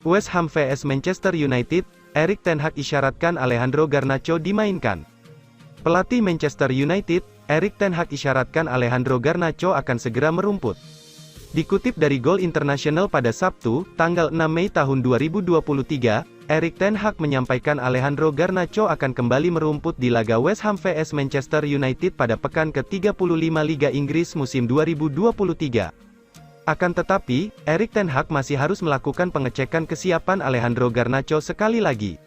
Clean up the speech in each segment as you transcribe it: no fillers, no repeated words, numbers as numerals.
West Ham vs Manchester United, Erik ten Hag isyaratkan Alejandro Garnacho dimainkan. Pelatih Manchester United, Erik ten Hag isyaratkan Alejandro Garnacho akan segera merumput. Dikutip dari Goal International pada Sabtu, tanggal 6 Mei tahun 2023, Erik ten Hag menyampaikan Alejandro Garnacho akan kembali merumput di laga West Ham vs Manchester United pada pekan ke-35 Liga Inggris musim 2023. Akan tetapi, Erik ten Hag masih harus melakukan pengecekan kesiapan Alejandro Garnacho sekali lagi.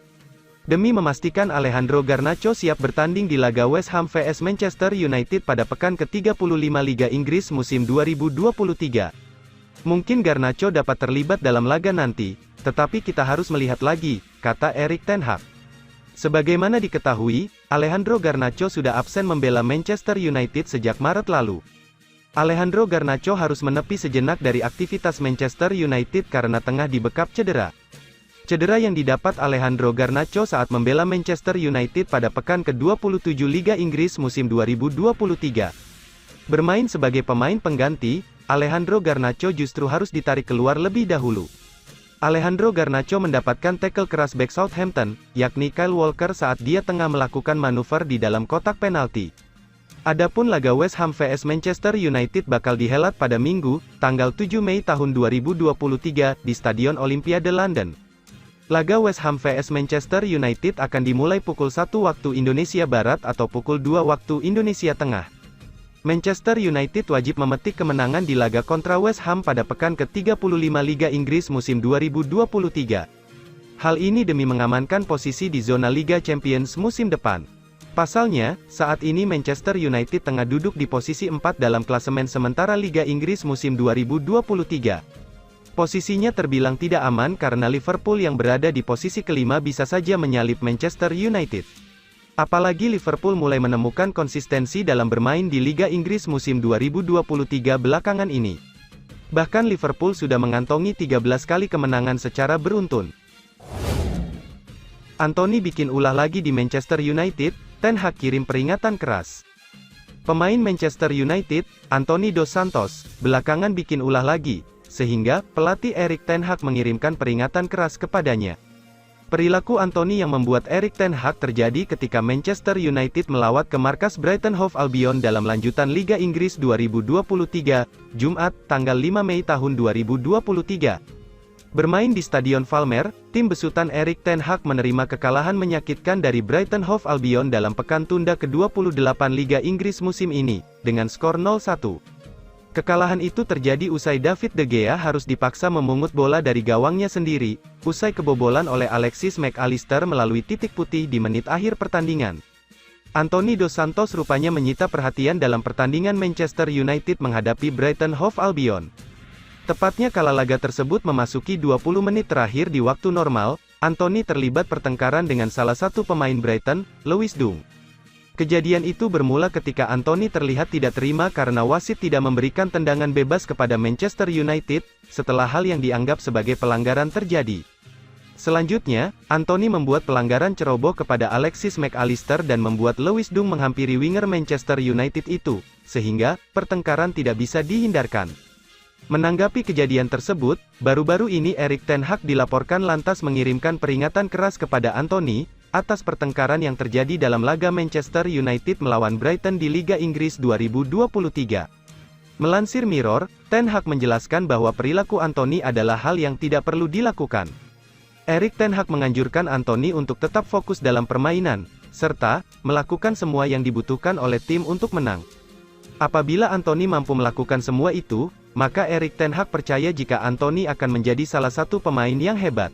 Demi memastikan Alejandro Garnacho siap bertanding di laga West Ham vs Manchester United pada pekan ke-35 Liga Inggris musim 2023. Mungkin Garnacho dapat terlibat dalam laga nanti, tetapi kita harus melihat lagi, kata Erik ten Hag. Sebagaimana diketahui, Alejandro Garnacho sudah absen membela Manchester United sejak Maret lalu. Alejandro Garnacho harus menepi sejenak dari aktivitas Manchester United karena tengah dibekap cedera. Cedera yang didapat Alejandro Garnacho saat membela Manchester United pada pekan ke-27 Liga Inggris musim 2023. Bermain sebagai pemain pengganti, Alejandro Garnacho justru harus ditarik keluar lebih dahulu. Alejandro Garnacho mendapatkan tackle keras bek Southampton, yakni Kyle Walker saat dia tengah melakukan manuver di dalam kotak penalti. Adapun laga West Ham vs Manchester United bakal dihelat pada Minggu, tanggal 7 Mei tahun 2023, di Stadion Olimpiade London. Laga West Ham vs Manchester United akan dimulai pukul 1 waktu Indonesia Barat atau pukul 2 waktu Indonesia Tengah. Manchester United wajib memetik kemenangan di laga kontra West Ham pada pekan ke-35 Liga Inggris musim 2023. Hal ini demi mengamankan posisi di zona Liga Champions musim depan. Pasalnya, saat ini Manchester United tengah duduk di posisi 4 dalam klasemen sementara Liga Inggris musim 2023. Posisinya terbilang tidak aman karena Liverpool yang berada di posisi kelima bisa saja menyalip Manchester United. Apalagi Liverpool mulai menemukan konsistensi dalam bermain di Liga Inggris musim 2023 belakangan ini. Bahkan Liverpool sudah mengantongi 13 kali kemenangan secara beruntun. Anthony bikin ulah lagi di Manchester United, Ten Hag kirim peringatan keras. Pemain Manchester United, Anthony Dos Santos, belakangan bikin ulah lagi, sehingga pelatih Erik ten Hag mengirimkan peringatan keras kepadanya. Perilaku Anthony yang membuat Erik ten Hag terjadi ketika Manchester United melawat ke markas Brighton Hove Albion dalam lanjutan Liga Inggris 2023, Jumat, tanggal 5 Mei tahun 2023. Bermain di Stadion Valmer, tim besutan Erik ten Hag menerima kekalahan menyakitkan dari Brighton Hove Albion dalam pekan tunda ke-28 Liga Inggris musim ini, dengan skor 0-1. Kekalahan itu terjadi usai David De Gea harus dipaksa memungut bola dari gawangnya sendiri, usai kebobolan oleh Alexis Mac Allister melalui titik putih di menit akhir pertandingan. Anthony Dos Santos rupanya menyita perhatian dalam pertandingan Manchester United menghadapi Brighton Hove Albion. Tepatnya kala laga tersebut memasuki 20 menit terakhir di waktu normal, Anthony terlibat pertengkaran dengan salah satu pemain Brighton, Lewis Dunk. Kejadian itu bermula ketika Anthony terlihat tidak terima karena wasit tidak memberikan tendangan bebas kepada Manchester United, setelah hal yang dianggap sebagai pelanggaran terjadi. Selanjutnya, Anthony membuat pelanggaran ceroboh kepada Alexis Mac Allister dan membuat Lewis Dunk menghampiri winger Manchester United itu, sehingga pertengkaran tidak bisa dihindarkan. Menanggapi kejadian tersebut, baru-baru ini Erik ten Hag dilaporkan lantas mengirimkan peringatan keras kepada Anthony, atas pertengkaran yang terjadi dalam laga Manchester United melawan Brighton di Liga Inggris 2023. Melansir Mirror, ten Hag menjelaskan bahwa perilaku Anthony adalah hal yang tidak perlu dilakukan. Erik ten Hag menganjurkan Anthony untuk tetap fokus dalam permainan, serta melakukan semua yang dibutuhkan oleh tim untuk menang. Apabila Anthony mampu melakukan semua itu, maka Erik ten Hag percaya jika Anthony akan menjadi salah satu pemain yang hebat.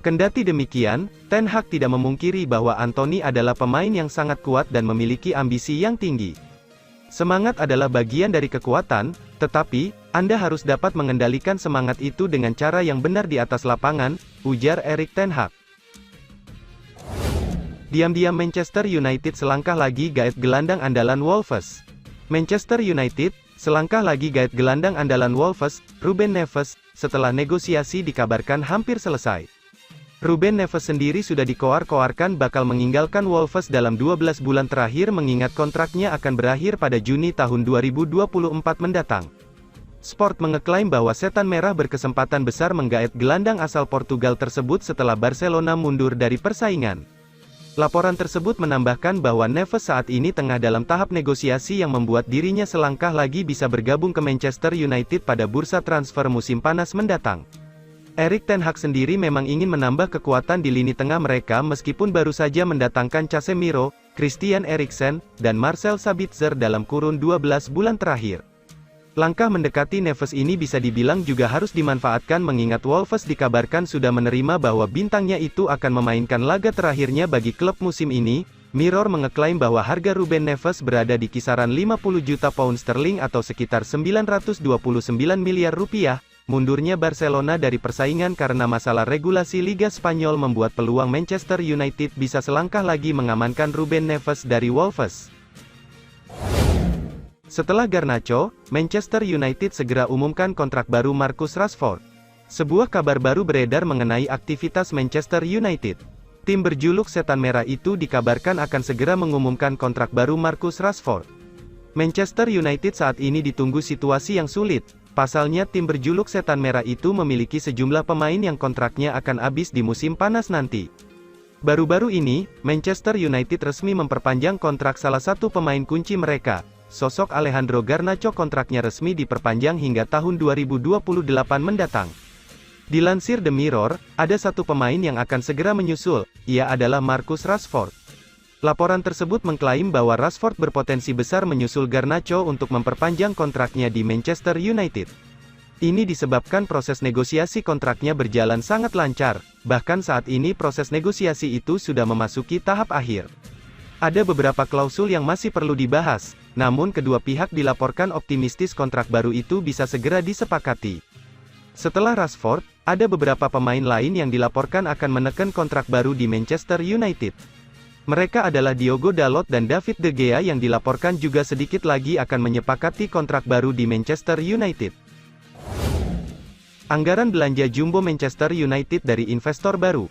Kendati demikian, ten Hag tidak memungkiri bahwa Anthony adalah pemain yang sangat kuat dan memiliki ambisi yang tinggi. Semangat adalah bagian dari kekuatan, tetapi Anda harus dapat mengendalikan semangat itu dengan cara yang benar di atas lapangan, ujar Erik ten Hag. Diam-diam Manchester United selangkah lagi gaet gelandang andalan Wolves. Manchester United selangkah lagi gaet gelandang andalan Wolves, Ruben Neves, setelah negosiasi dikabarkan hampir selesai. Ruben Neves sendiri sudah dikoar-koarkan bakal meninggalkan Wolves dalam 12 bulan terakhir mengingat kontraknya akan berakhir pada Juni tahun 2024 mendatang. Sport mengeklaim bahwa Setan Merah berkesempatan besar menggaet gelandang asal Portugal tersebut setelah Barcelona mundur dari persaingan. Laporan tersebut menambahkan bahwa Neves saat ini tengah dalam tahap negosiasi yang membuat dirinya selangkah lagi bisa bergabung ke Manchester United pada bursa transfer musim panas mendatang. Erik ten Hag sendiri memang ingin menambah kekuatan di lini tengah mereka meskipun baru saja mendatangkan Casemiro, Christian Eriksen, dan Marcel Sabitzer dalam kurun 12 bulan terakhir. Langkah mendekati Neves ini bisa dibilang juga harus dimanfaatkan mengingat Wolves dikabarkan sudah menerima bahwa bintangnya itu akan memainkan laga terakhirnya bagi klub musim ini. Mirror mengeklaim bahwa harga Ruben Neves berada di kisaran 50 juta pound sterling atau sekitar 929 miliar rupiah. Mundurnya Barcelona dari persaingan karena masalah regulasi Liga Spanyol membuat peluang Manchester United bisa selangkah lagi mengamankan Ruben Neves dari Wolves. Setelah Garnacho, Manchester United segera umumkan kontrak baru Marcus Rashford. Sebuah kabar baru beredar mengenai aktivitas Manchester United. Tim berjuluk Setan Merah itu dikabarkan akan segera mengumumkan kontrak baru Marcus Rashford. Manchester United saat ini ditunggu situasi yang sulit. Pasalnya tim berjuluk Setan Merah itu memiliki sejumlah pemain yang kontraknya akan habis di musim panas nanti. Baru-baru ini, Manchester United resmi memperpanjang kontrak salah satu pemain kunci mereka. Sosok Alejandro Garnacho kontraknya resmi diperpanjang hingga tahun 2028 mendatang. Dilansir The Mirror, ada satu pemain yang akan segera menyusul, ia adalah Marcus Rashford. Laporan tersebut mengklaim bahwa Rashford berpotensi besar menyusul Garnacho untuk memperpanjang kontraknya di Manchester United. Ini disebabkan proses negosiasi kontraknya berjalan sangat lancar, bahkan saat ini proses negosiasi itu sudah memasuki tahap akhir. Ada beberapa klausul yang masih perlu dibahas, namun kedua pihak dilaporkan optimistis kontrak baru itu bisa segera disepakati. Setelah Rashford, ada beberapa pemain lain yang dilaporkan akan menekan kontrak baru di Manchester United. Mereka adalah Diogo Dalot dan David De Gea yang dilaporkan juga sedikit lagi akan menyepakati kontrak baru di Manchester United. Anggaran belanja jumbo Manchester United dari investor baru.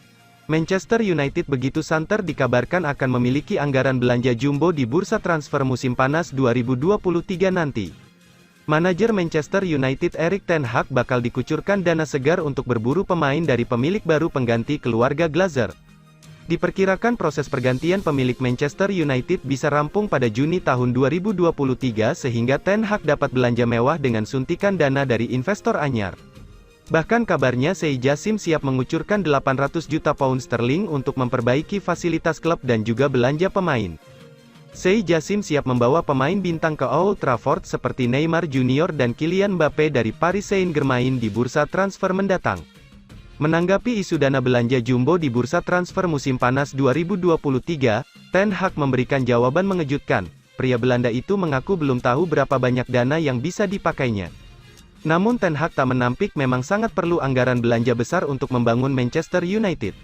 Manchester United begitu santer dikabarkan akan memiliki anggaran belanja jumbo di bursa transfer musim panas 2023 nanti. Manajer Manchester United Erik ten Hag bakal dikucurkan dana segar untuk berburu pemain dari pemilik baru pengganti keluarga Glazer. Diperkirakan proses pergantian pemilik Manchester United bisa rampung pada Juni tahun 2023 sehingga ten Hag dapat belanja mewah dengan suntikan dana dari investor anyar. Bahkan kabarnya Sey Jassim siap mengucurkan 800 juta pound sterling untuk memperbaiki fasilitas klub dan juga belanja pemain. Sey Jassim siap membawa pemain bintang ke Old Trafford seperti Neymar Junior dan Kylian Mbappe dari Paris Saint-Germain di bursa transfer mendatang. Menanggapi isu dana belanja jumbo di bursa transfer musim panas 2023, Ten Hag memberikan jawaban mengejutkan. Pria Belanda itu mengaku belum tahu berapa banyak dana yang bisa dipakainya. Namun Ten Hag tak menampik memang sangat perlu anggaran belanja besar untuk membangun Manchester United.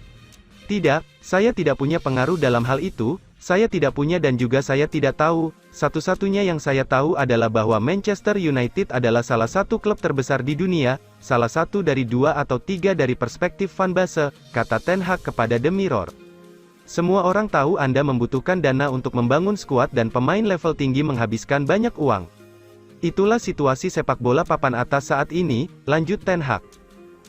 Tidak, saya tidak punya pengaruh dalam hal itu, saya tidak punya dan juga saya tidak tahu, satu-satunya yang saya tahu adalah bahwa Manchester United adalah salah satu klub terbesar di dunia, salah satu dari 2 atau 3 dari perspektif fanbase, kata Ten Hag kepada The Mirror. Semua orang tahu Anda membutuhkan dana untuk membangun skuad dan pemain level tinggi menghabiskan banyak uang. Itulah situasi sepak bola papan atas saat ini, lanjut Ten Hag.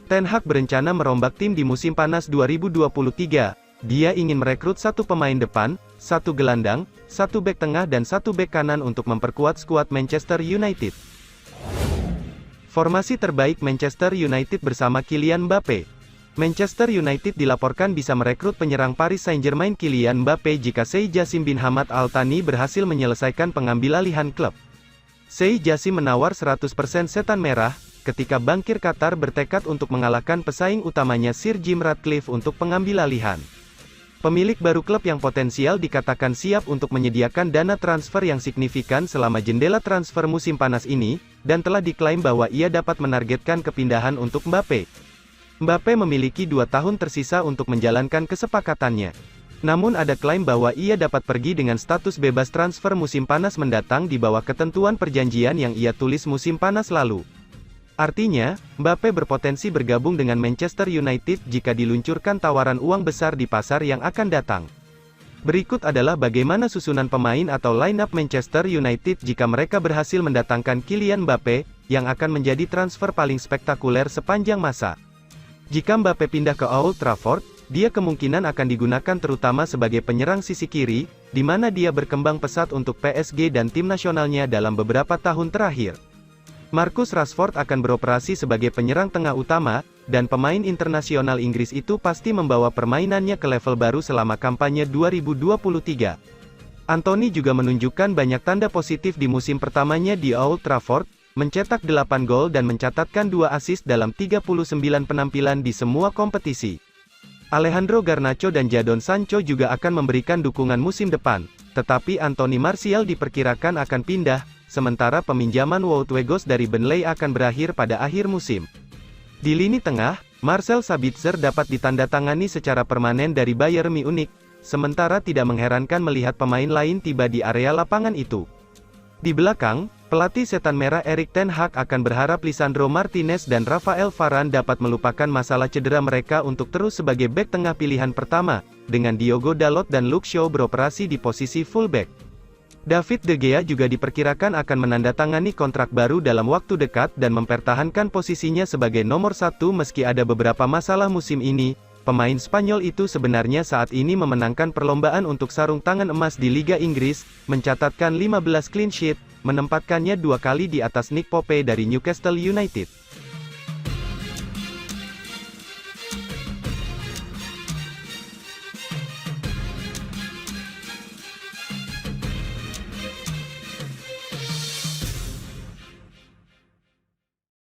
Ten Hag berencana merombak tim di musim panas 2023. Dia ingin merekrut satu pemain depan, satu gelandang, satu bek tengah dan satu bek kanan untuk memperkuat skuad Manchester United. Formasi terbaik Manchester United bersama Kylian Mbappe. Manchester United dilaporkan bisa merekrut penyerang Paris Saint-Germain Kylian Mbappe jika Sey Jassim bin Hamad Al Thani berhasil menyelesaikan pengambilalihan klub. Sey Jassim menawar 100% Setan Merah, ketika Bankir Qatar bertekad untuk mengalahkan pesaing utamanya Sir Jim Ratcliffe untuk pengambilalihan. Pemilik baru klub yang potensial dikatakan siap untuk menyediakan dana transfer yang signifikan selama jendela transfer musim panas ini, dan telah diklaim bahwa ia dapat menargetkan kepindahan untuk Mbappe. Mbappe memiliki 2 tahun tersisa untuk menjalankan kesepakatannya. Namun ada klaim bahwa ia dapat pergi dengan status bebas transfer musim panas mendatang di bawah ketentuan perjanjian yang ia tulis musim panas lalu. Artinya, Mbappe berpotensi bergabung dengan Manchester United jika diluncurkan tawaran uang besar di pasar yang akan datang. Berikut adalah bagaimana susunan pemain atau line-up Manchester United jika mereka berhasil mendatangkan Kylian Mbappe. yang akan menjadi transfer paling spektakuler sepanjang masa. Jika Mbappe pindah ke Old Trafford, dia kemungkinan akan digunakan terutama sebagai penyerang sisi kiri, di mana dia berkembang pesat untuk PSG dan tim nasionalnya dalam beberapa tahun terakhir. Marcus Rashford akan beroperasi sebagai penyerang tengah utama, dan pemain internasional Inggris itu pasti membawa permainannya ke level baru selama kampanye 2023. Anthony juga menunjukkan banyak tanda positif di musim pertamanya di Old Trafford, mencetak 8 gol dan mencatatkan 2 assist dalam 39 penampilan di semua kompetisi. Alejandro Garnacho dan Jadon Sancho juga akan memberikan dukungan musim depan, tetapi Anthony Martial diperkirakan akan pindah, sementara peminjaman Wout Weghorst dari Burnley akan berakhir pada akhir musim. Di lini tengah, Marcel Sabitzer dapat ditandatangani secara permanen dari Bayern Munich, sementara tidak mengherankan melihat pemain lain tiba di area lapangan itu. Di belakang, pelatih setan merah Erik ten Hag akan berharap Lisandro Martinez dan Rafael Varane dapat melupakan masalah cedera mereka untuk terus sebagai bek tengah pilihan pertama, dengan Diogo Dalot dan Luke Shaw beroperasi di posisi fullback. David De Gea juga diperkirakan akan menandatangani kontrak baru dalam waktu dekat dan mempertahankan posisinya sebagai nomor 1 meski ada beberapa masalah musim ini. Pemain Spanyol itu sebenarnya saat ini memenangkan perlombaan untuk sarung tangan emas di Liga Inggris, mencatatkan 15 clean sheet, menempatkannya 2 kali di atas Nick Pope dari Newcastle United.